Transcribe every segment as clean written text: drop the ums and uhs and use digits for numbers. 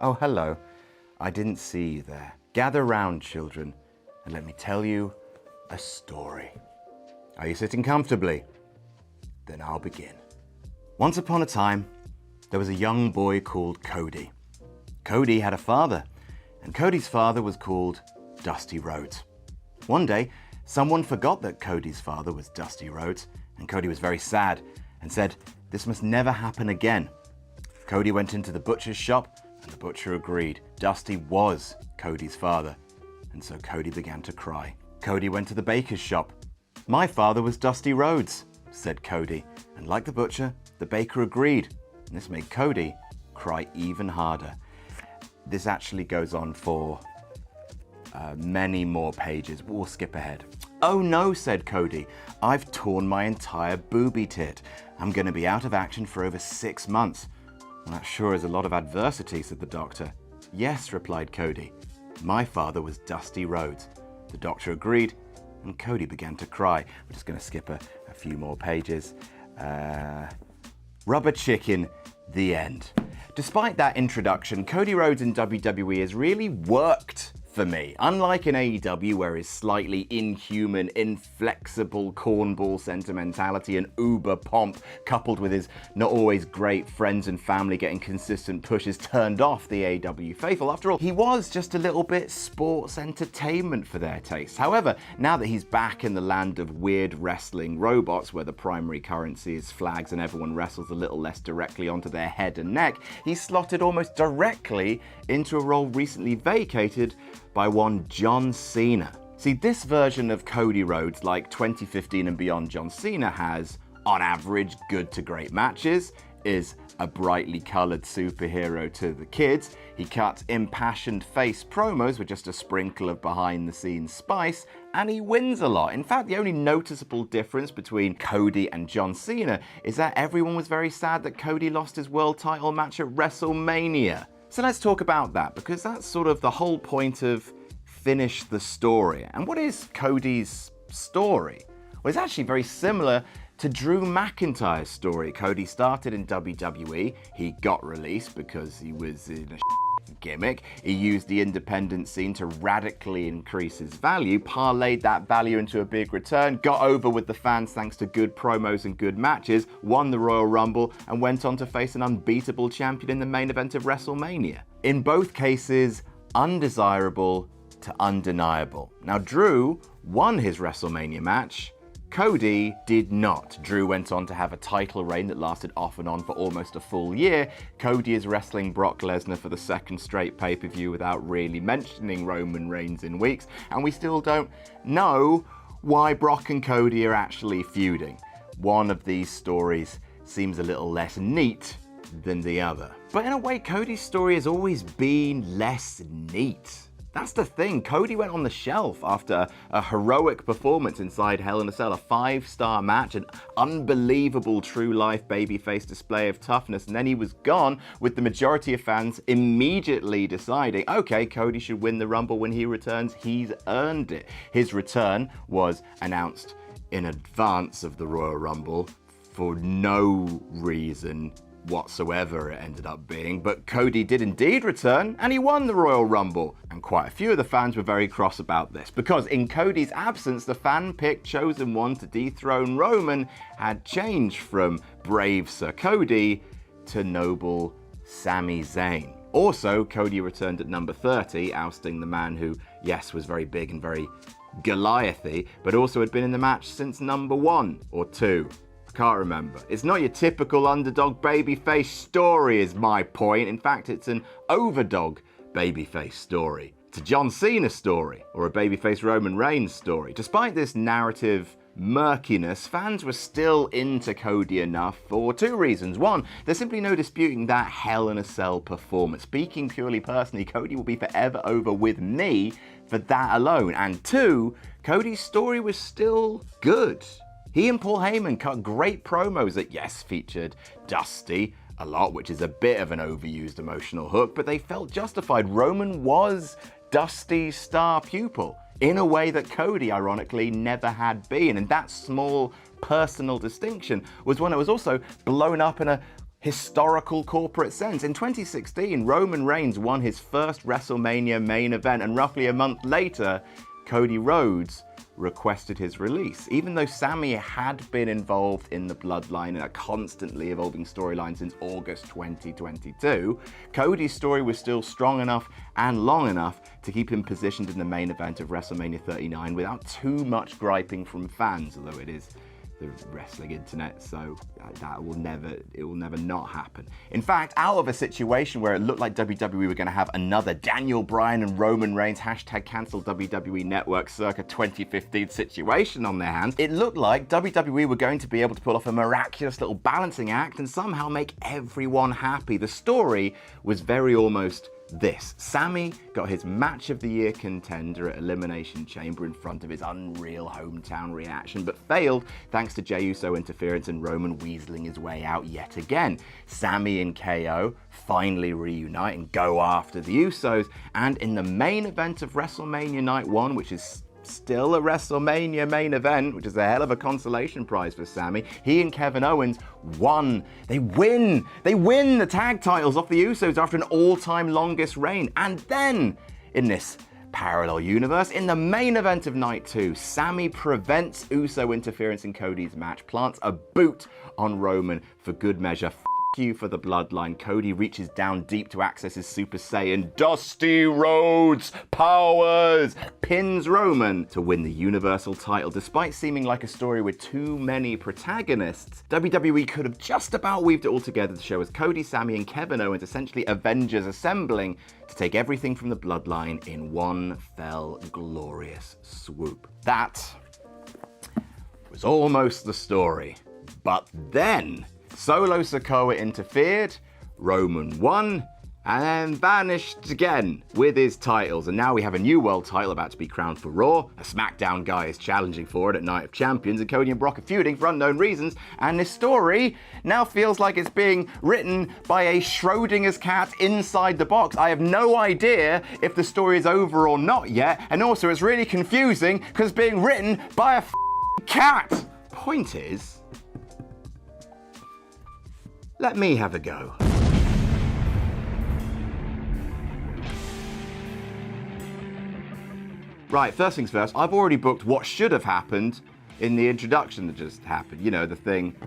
Oh, hello. I didn't see you there. Gather round, children, and let me tell you a story. Are you sitting comfortably? Then I'll begin. Once upon a time, there was a young boy called Cody. Cody had a father, and Cody's father was called Dusty Rhodes. One day, someone forgot that Cody's father was Dusty Rhodes, and Cody was very sad and said, "This must never happen again." Cody went into the butcher's shop, and the butcher agreed. Dusty was Cody's father, and so Cody began to cry. Cody went to the baker's shop. "My father was Dusty Rhodes," said Cody, and like the butcher, the baker agreed, and this made Cody cry even harder. This actually goes on for many more pages. We'll skip ahead. "Oh no," said Cody, "I've torn my entire booby tit. I'm going to be out of action for over 6 months." "Well, that sure is a lot of adversity," said the doctor. "Yes," replied Cody. "My father was Dusty Rhodes." The doctor agreed, and Cody began to cry. We're just going to skip a few more pages. Rubber Chicken, the end. Despite that introduction, Cody Rhodes in WWE has really worked for me. Unlike in AEW, where his slightly inhuman, inflexible cornball sentimentality and uber pomp, coupled with his not always great friends and family getting consistent pushes, turned off the AEW faithful. After all, he was just a little bit sports entertainment for their taste. However, now that he's back in the land of weird wrestling robots, where the primary currency is flags and everyone wrestles a little less directly onto their head and neck, he's slotted almost directly into a role recently vacated by one John Cena. See, this version of Cody Rhodes, like 2015 and beyond John Cena, has, on average, good to great matches, is a brightly coloured superhero to the kids, he cuts impassioned face promos with just a sprinkle of behind-the-scenes spice, and he wins a lot. In fact, the only noticeable difference between Cody and John Cena is that everyone was very sad that Cody lost his world title match at WrestleMania. So let's talk about that, because that's sort of the whole point of finish the story. And what is Cody's story? Well, it's actually very similar to Drew McIntyre's story. Cody started in WWE, he got released because he was in a gimmick, he used the independent scene to radically increase his value, parlayed that value into a big return, got over with the fans thanks to good promos and good matches, won the Royal Rumble, and went on to face an unbeatable champion in the main event of WrestleMania. In both cases, undesirable to undeniable. Now, Drew won his WrestleMania match, Cody did not. Drew went on to have a title reign that lasted off and on for almost a full year. Cody is wrestling Brock Lesnar for the second straight pay-per-view without really mentioning Roman Reigns in weeks, and we still don't know why Brock and Cody are actually feuding. One of these stories seems a little less neat than the other. But in a way, Cody's story has always been less neat. That's the thing, Cody went on the shelf after a heroic performance inside Hell in a Cell, a 5-star match, an unbelievable true-life babyface display of toughness, and then he was gone, with the majority of fans immediately deciding, okay, Cody should win the Rumble when he returns, he's earned it. His return was announced in advance of the Royal Rumble for no reason whatsoever it ended up being, but Cody did indeed return and he won the Royal Rumble, and quite a few of the fans were very cross about this because in Cody's absence the fan-picked chosen one to dethrone Roman had changed from brave Sir Cody to noble Sami Zayn. Also, Cody returned at number 30, ousting the man who, yes, was very big and very Goliathy, but also had been in the match since number 1 or 2. Can't remember. It's not your typical underdog babyface story is my point. In fact, it's an overdog babyface story. It's a John Cena story or a babyface Roman Reigns story. Despite this narrative murkiness, fans were still into Cody enough for 2 reasons. 1, there's simply no disputing that Hell in a Cell performance. Speaking purely personally, Cody will be forever over with me for that alone. And 2, Cody's story was still good. He and Paul Heyman cut great promos that, yes, featured Dusty a lot, which is a bit of an overused emotional hook, but they felt justified. Roman was Dusty's star pupil in a way that Cody, ironically, never had been. And that small personal distinction was one that was also blown up in a historical corporate sense. In 2016, Roman Reigns won his first WrestleMania main event, and roughly a month later, Cody Rhodes requested his release. Even though Sami had been involved in the bloodline in a constantly evolving storyline since August 2022, Cody's story was still strong enough and long enough to keep him positioned in the main event of WrestleMania 39 without too much griping from fans, although it is the wrestling internet, so it will never not happen. In fact, out of a situation where it looked like WWE were going to have another Daniel Bryan and Roman Reigns #cancel WWE Network circa 2015 situation on their hands, it looked like WWE were going to be able to pull off a miraculous little balancing act and somehow make everyone happy. The story was very almost this. Sami got his Match of the Year contender at Elimination Chamber in front of his unreal hometown reaction, but failed thanks to Jey Uso interference and Roman weaseling his way out yet again. Sami and KO finally reunite and go after the Usos, and in the main event of WrestleMania Night 1, which is still a WrestleMania main event, which is a hell of a consolation prize for Sami, he and Kevin Owens won. They win the tag titles off the Usos after an all-time longest reign. And then, in this parallel universe, in the main event of Night 2, Sami prevents Uso interference in Cody's match, plants a boot on Roman for good measure. You for the bloodline. Cody reaches down deep to access his Super Saiyan. Dusty Rhodes powers pins Roman to win the Universal title. Despite seeming like a story with too many protagonists, WWE could have just about weaved it all together to show us Cody, Sami, and Kevin Owens essentially Avengers assembling to take everything from the bloodline in one fell glorious swoop. That was almost the story. But then Solo Sikoa interfered, Roman won, and then vanished again with his titles. And now we have a new world title about to be crowned for Raw. A SmackDown guy is challenging for it at Night of Champions, and Cody and Brock are feuding for unknown reasons. And this story now feels like it's being written by a Schrodinger's cat inside the box. I have no idea if the story is over or not yet. And also it's really confusing because it's being written by a cat. Point is, let me have a go. Right, first things first, I've already booked what should have happened in the introduction that just happened. You know, the thing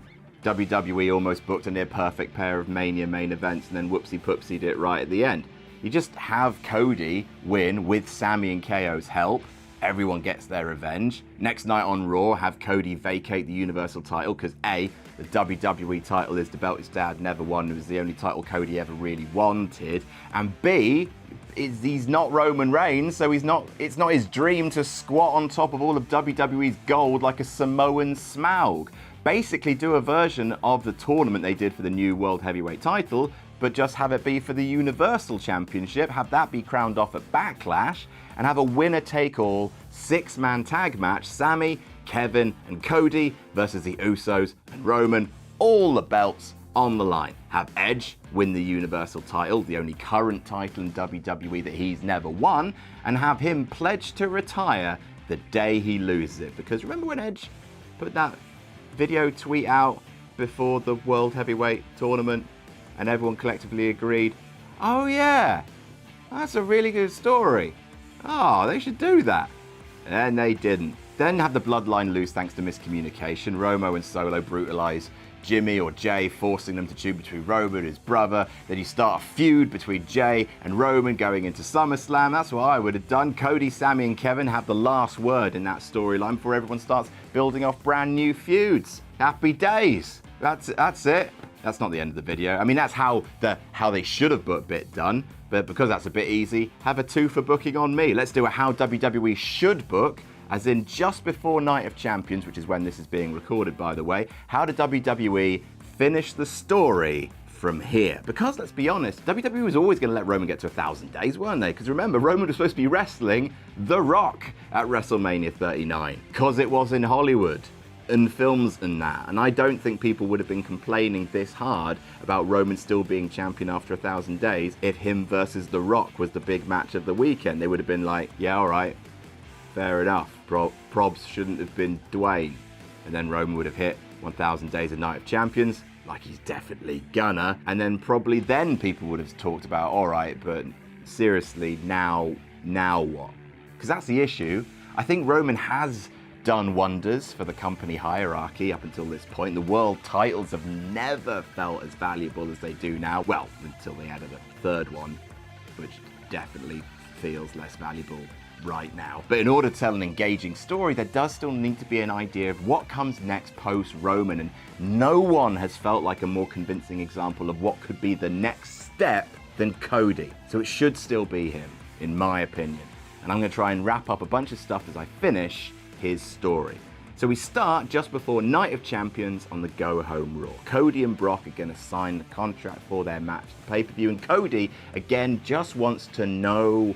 WWE almost booked a near perfect pair of Mania main events and then whoopsie-poopsied it right at the end. You just have Cody win with Sami and KO's help. Everyone gets their revenge. Next night on Raw, have Cody vacate the Universal title because A, the WWE title is the belt his dad never won. It was the only title Cody ever really wanted. And B, he's not Roman Reigns, so it's not his dream to squat on top of all of WWE's gold like a Samoan Smaug. Basically do a version of the tournament they did for the new World Heavyweight title, but just have it be for the Universal Championship, have that be crowned off at Backlash, and have a winner-take-all six-man tag match, Sami, Kevin, and Cody versus the Usos and Roman, all the belts on the line. Have Edge win the Universal title, the only current title in WWE that he's never won, and have him pledge to retire the day he loses it. Because remember when Edge put that video tweet out before the World Heavyweight tournament and everyone collectively agreed, oh yeah, that's a really good story. Oh, they should do that. And they didn't. Then have the bloodline lose thanks to miscommunication. Romo and Solo brutalize Jimmy or Jay, forcing them to choose between Roman and his brother. Then you start a feud between Jay and Roman going into SummerSlam. That's what I would have done. Cody, Sami, and Kevin have the last word in that storyline before everyone starts building off brand new feuds. Happy days. That's it. That's not the end of the video. I mean, that's how they should have booked bit done. But because that's a bit easy, have a 2 for booking on me. Let's do a how WWE should book, as in just before Night of Champions, which is when this is being recorded, by the way. How did WWE finish the story from here? Because let's be honest, WWE was always going to let Roman get to 1,000 days, weren't they? Because remember, Roman was supposed to be wrestling The Rock at WrestleMania 39, because it was in Hollywood and films and that. And I don't think people would have been complaining this hard about Roman still being champion after 1,000 days if him versus The Rock was the big match of the weekend. They would have been like, yeah, all right, fair enough. Probs shouldn't have been Dwayne. And then Roman would have hit 1,000 days of Night of Champions, like he's definitely gonna. And then probably then people would have talked about, all right, but seriously, now what? Because that's the issue. I think Roman has done wonders for the company hierarchy up until this point. The world titles have never felt as valuable as they do now. Well, until they added a third one, which definitely feels less valuable right now. But in order to tell an engaging story, there does still need to be an idea of what comes next post-Roman, and no one has felt like a more convincing example of what could be the next step than Cody. So it should still be him, in my opinion. And I'm going to try and wrap up a bunch of stuff as I finish his story. So we start just before Night of Champions on the go-home Raw. Cody and Brock are going to sign the contract for their match at the pay-per-view, and Cody, again, just wants to know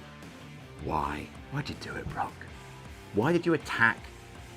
why. Why'd you do it, Brock? Why did you attack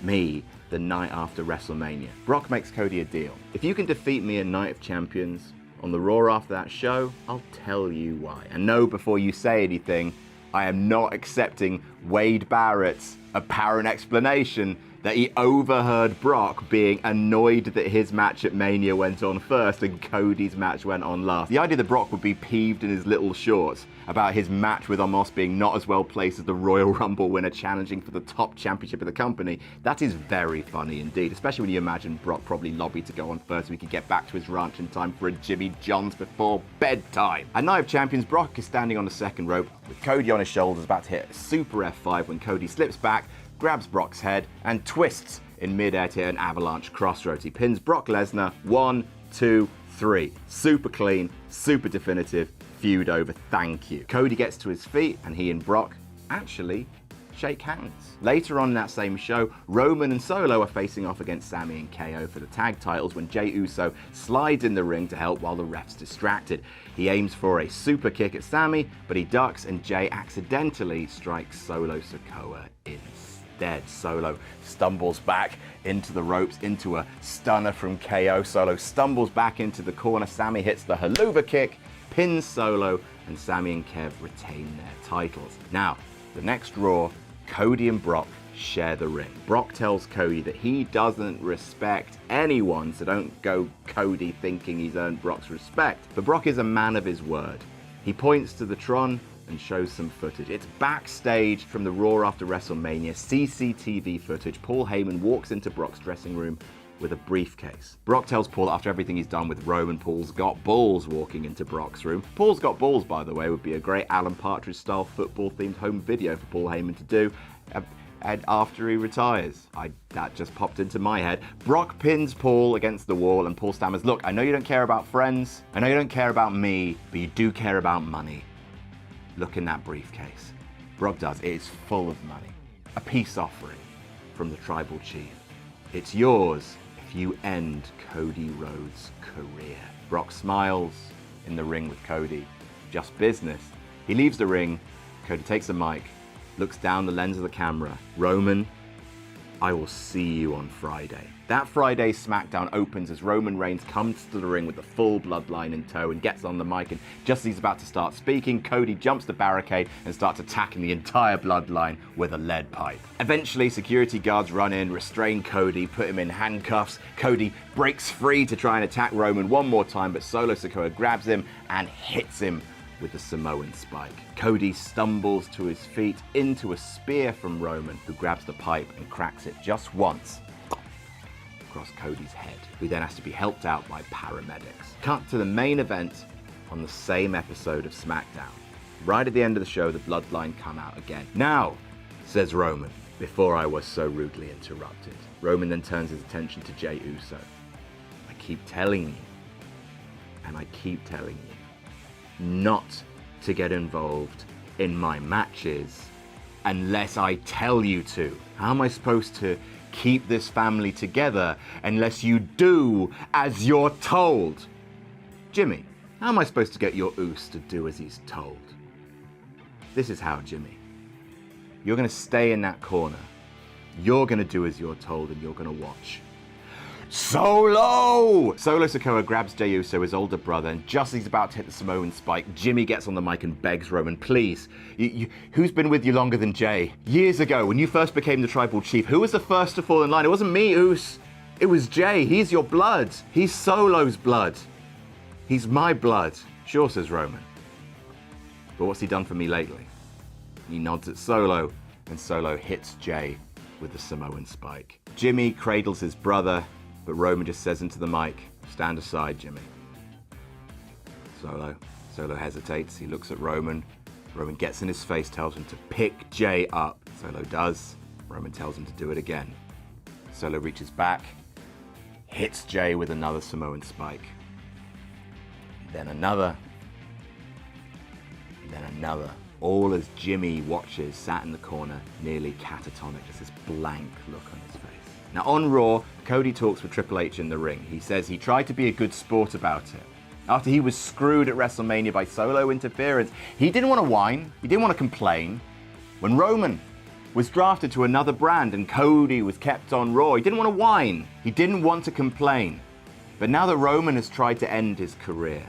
me the night after WrestleMania? Brock makes Cody a deal. If you can defeat me in Night of Champions on the Raw after that show, I'll tell you why. And no, before you say anything, I am not accepting Wade Barrett's apparent explanation that he overheard Brock being annoyed that his match at Mania went on first and Cody's match went on last. The idea that Brock would be peeved in his little shorts about his match with Omos being not as well placed as the Royal Rumble winner challenging for the top championship of the company, that is very funny indeed, especially when you imagine Brock probably lobbied to go on first so he could get back to his ranch in time for a Jimmy John's before bedtime. At Night of Champions, Brock is standing on the second rope with Cody on his shoulders about to hit a super F5 when Cody slips back, grabs Brock's head, and twists in midair to hit an avalanche crossroads. He pins Brock Lesnar, 1, 2, 3. Super clean, super definitive, feud over, thank you. Cody gets to his feet, and he and Brock actually shake hands. Later on in that same show, Roman and Solo are facing off against Sami and KO for the tag titles when Jey Uso slides in the ring to help while the ref's distracted. He aims for a super kick at Sami, but he ducks and Jey accidentally strikes Solo Sikoa instead. Solo stumbles back into the ropes, into a stunner from KO. Solo stumbles back into the corner. Sami hits the haluva kick, pins Solo, and Sami and Kev retain their titles. Now, the next Raw, Cody and Brock share the ring. Brock tells Cody that he doesn't respect anyone, so don't go Cody thinking he's earned Brock's respect. But Brock is a man of his word. He points to the Tron and shows some footage. It's backstage from the Raw after WrestleMania, CCTV footage. Paul Heyman walks into Brock's dressing room with a briefcase. Brock tells Paul that after everything he's done with Roman, Paul's got balls walking into Brock's room. Paul's got balls, by the way, would be a great Alan Partridge-style football-themed home video for Paul Heyman to do and after he retires. That just popped into my head. Brock pins Paul against the wall and Paul stammers, "Look, I know you don't care about friends, I know you don't care about me, but you do care about money. Look in that briefcase." Brock does. It is full of money. A peace offering from the tribal chief. It's yours if you end Cody Rhodes' career. Brock smiles in the ring with Cody. Just business. He leaves the ring. Cody takes the mic, looks down the lens of the camera. "Roman, I will see you on Friday." That Friday's SmackDown opens as Roman Reigns comes to the ring with the full bloodline in tow and gets on the mic, and just as he's about to start speaking, Cody jumps the barricade and starts attacking the entire bloodline with a lead pipe. Eventually, security guards run in, restrain Cody, put him in handcuffs. Cody breaks free to try and attack Roman one more time, but Solo Sikoa grabs him and hits him with the Samoan spike. Cody stumbles to his feet into a spear from Roman, who grabs the pipe and cracks it just once across Cody's head, who then has to be helped out by paramedics. Cut to the main event on the same episode of SmackDown. Right at the end of the show, the bloodline come out again. "Now," says Roman, before I was so rudely interrupted. Roman then turns his attention to Jey Uso. "I keep telling you, and I keep telling you, not to get involved in my matches unless I tell you to. How am I supposed to keep this family together unless you do as you're told? Jimmy, how am I supposed to get your oos to do as he's told? This is how, Jimmy. You're going to stay in that corner. You're going to do as you're told and you're going to watch. Solo! Solo Sikoa grabs Jey Uso, his older brother, and just as he's about to hit the Samoan spike, Jimmy gets on the mic and begs Roman, "Please, who's been with you longer than Jey? Years ago, when you first became the tribal chief, who was the first to fall in line? It wasn't me, Oos. It was Jay. He's your blood. He's Solo's blood. He's my blood. Sure, says Roman. But what's he done for me lately? He nods at Solo, and Solo hits Jay with the Samoan spike. Jimmy cradles his brother, but Roman just says into the mic, stand aside, Jimmy. Solo hesitates. He looks at Roman. Roman gets in his face, tells him to pick Jay up. Solo does. Roman tells him to do it again. Solo reaches back, hits Jay with another Samoan spike. Then another. Then another. All as Jimmy watches, sat in the corner, nearly catatonic, just this blank look on his face. Now on Raw, Cody talks with Triple H in the ring. He says he tried to be a good sport about it. After he was screwed at WrestleMania by Solo interference, he didn't want to whine, he didn't want to complain. When Roman was drafted to another brand and Cody was kept on Raw, he didn't want to whine, he didn't want to complain. But now that Roman has tried to end his career,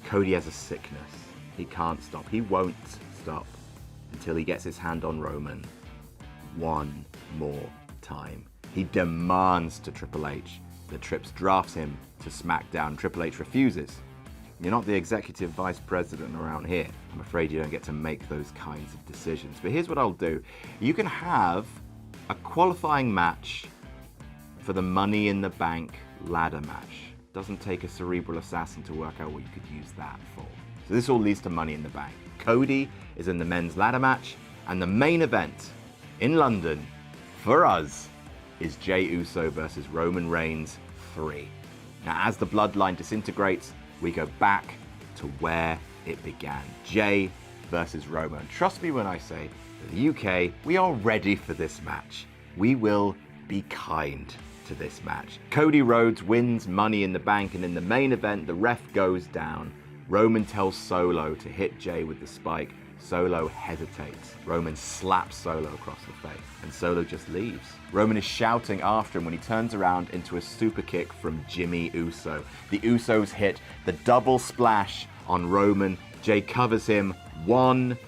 Cody has a sickness. He can't stop. He won't stop until he gets his hand on Roman one more time. He demands to Triple H that Trips drafts him to SmackDown. Triple H refuses. You're not the executive vice president around here. I'm afraid you don't get to make those kinds of decisions. But here's what I'll do. You can have a qualifying match for the Money in the Bank ladder match. Doesn't take a cerebral assassin to work out what you could use that for. So this all leads to Money in the Bank. Cody is in the men's ladder match, and the main event in London for us is Jey Uso versus Roman Reigns 3. Now, as the bloodline disintegrates, we go back to where it began. Jey versus Roman. Trust me when I say that the UK, we are ready for this match. We will be kind to this match. Cody Rhodes wins Money in the Bank, and in the main event, the ref goes down. Roman tells Solo to hit Jey with the spike. Solo hesitates. Roman slaps Solo across the face, and Solo just leaves. Roman is shouting after him when he turns around into a super kick from Jimmy Uso. The Usos hit the double splash on Roman. Jey covers him. 1,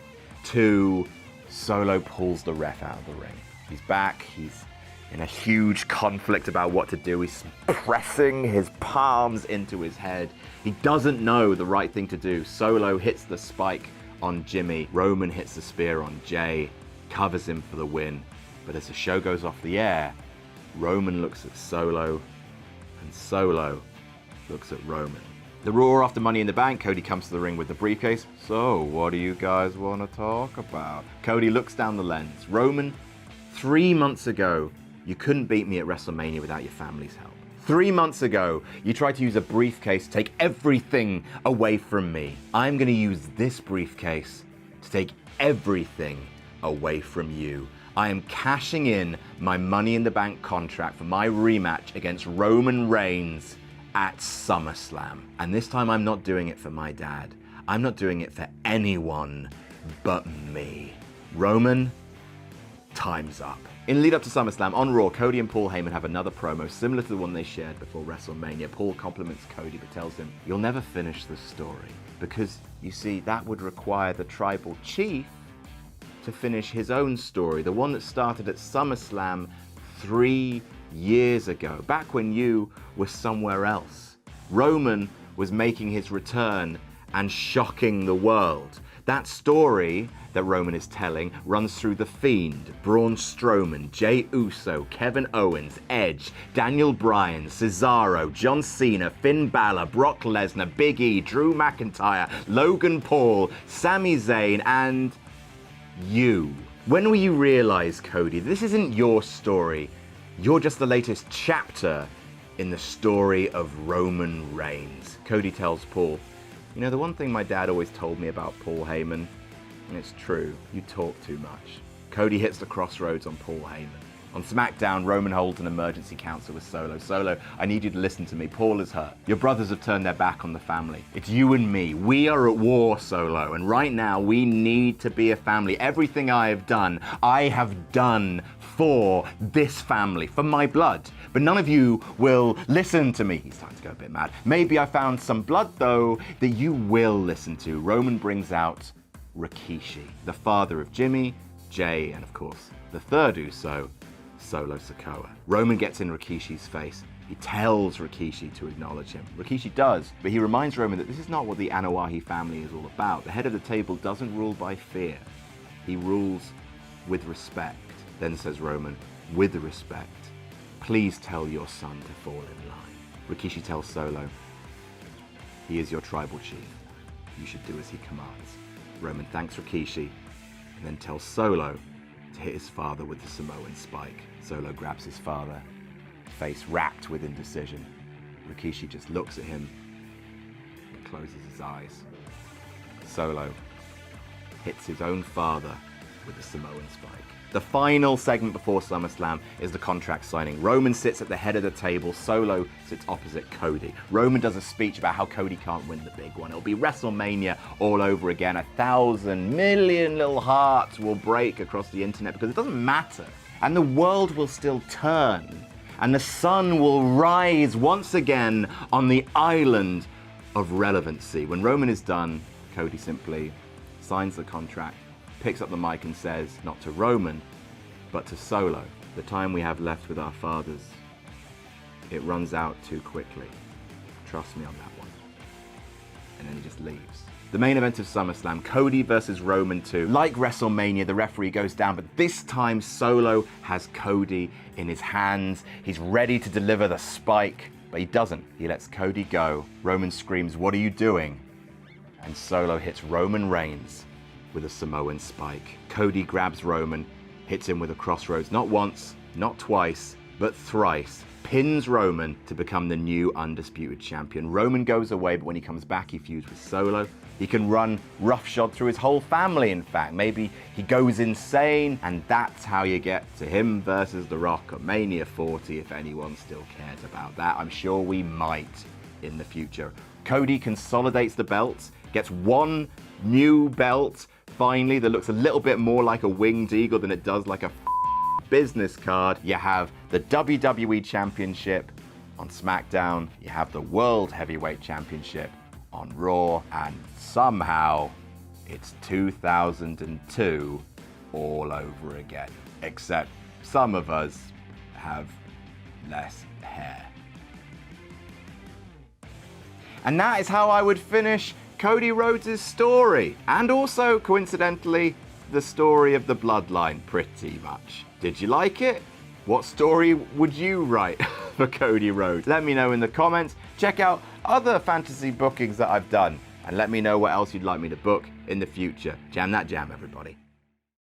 2. Solo pulls the ref out of the ring. He's back. He's in a huge conflict about what to do. He's pressing his palms into his head. He doesn't know the right thing to do. Solo hits the spike on Jimmy. Roman hits the spear on Jey, covers him for the win. But as the show goes off the air, Roman looks at Solo, and Solo looks at Roman. The Raw after Money in the Bank, Cody comes to the ring with the briefcase. So, what do you guys want to talk about? Cody looks down the lens. Roman, 3 months ago, you couldn't beat me at WrestleMania without your family's help. 3 months ago, you tried to use a briefcase to take everything away from me. I'm going to use this briefcase to take everything away from you. I am cashing in my Money in the Bank contract for my rematch against Roman Reigns at SummerSlam. And this time I'm not doing it for my dad. I'm not doing it for anyone but me. Roman, time's up. In lead up to SummerSlam, on Raw, Cody and Paul Heyman have another promo similar to the one they shared before WrestleMania. Paul compliments Cody but tells him, you'll never finish the story. Because, you see, that would require the tribal chief to finish his own story, the one that started at SummerSlam 3 years ago, back when you were somewhere else. Roman was making his return and shocking the world. That story that Roman is telling runs through The Fiend, Braun Strowman, Jey Uso, Kevin Owens, Edge, Daniel Bryan, Cesaro, John Cena, Finn Balor, Brock Lesnar, Big E, Drew McIntyre, Logan Paul, Sami Zayn, and you. When will you realize, Cody, this isn't your story? You're just the latest chapter in the story of Roman Reigns. Cody tells Paul, you know, the one thing my dad always told me about Paul Heyman, and it's true, you talk too much. Cody hits the crossroads on Paul Heyman. On SmackDown, Roman holds an emergency council with Solo. Solo, I need you to listen to me. Paul is hurt. Your brothers have turned their back on the family. It's you and me. We are at war, Solo, and right now we need to be a family. Everything I have done for this family, for my blood. But none of you will listen to me. He's starting to go a bit mad. Maybe I found some blood, though, that you will listen to. Roman brings out Rikishi, the father of Jimmy, Jey, and of course, the third Uso, Solo Sikoa. Roman gets in Rikishi's face. He tells Rikishi to acknowledge him. Rikishi does, but he reminds Roman that this is not what the Anoa'i family is all about. The head of the table doesn't rule by fear. He rules with respect. Then says Roman, with respect, please tell your son to fall in line. Rikishi tells Solo, he is your tribal chief. You should do as he commands. Roman thanks Rikishi and then tells Solo to hit his father with the Samoan spike. Solo grabs his father, face racked with indecision. Rikishi just looks at him and closes his eyes. Solo hits his own father with the Samoan spike. The final segment before SummerSlam is the contract signing. Roman sits at the head of the table. Solo sits opposite Cody. Roman does a speech about how Cody can't win the big one. It'll be WrestleMania all over again. 1,000 million little hearts will break across the internet because it doesn't matter. And the world will still turn. And the sun will rise once again on the island of relevancy. When Roman is done, Cody simply signs the contract, picks up the mic and says, not to Roman, but to Solo, the time we have left with our fathers, it runs out too quickly. Trust me on that one. And then he just leaves. The main event of SummerSlam, Cody versus Roman 2. Like WrestleMania, the referee goes down, but this time Solo has Cody in his hands. He's ready to deliver the spike, but he doesn't. He lets Cody go. Roman screams, "What are you doing?" And Solo hits Roman Reigns with a Samoan spike. Cody grabs Roman, hits him with a crossroads, not once, not twice, but thrice. Pins Roman to become the new undisputed champion. Roman goes away, but when he comes back, he feuds with Solo. He can run roughshod through his whole family, in fact. Maybe he goes insane, and that's how you get to him versus The Rock at Mania 40, if anyone still cares about that. I'm sure we might in the future. Cody consolidates the belts, gets one new belt, finally, that looks a little bit more like a winged eagle than it does like a business card. You have the WWE Championship on SmackDown, you have the World Heavyweight Championship on Raw, and somehow it's 2002 all over again. Except some of us have less hair. And that is how I would finish Cody Rhodes' story. And also, coincidentally, the story of the bloodline, pretty much. Did you like it? What story would you write for Cody Rhodes? Let me know in the comments. Check out other fantasy bookings that I've done. And let me know what else you'd like me to book in the future. Jam that jam, everybody.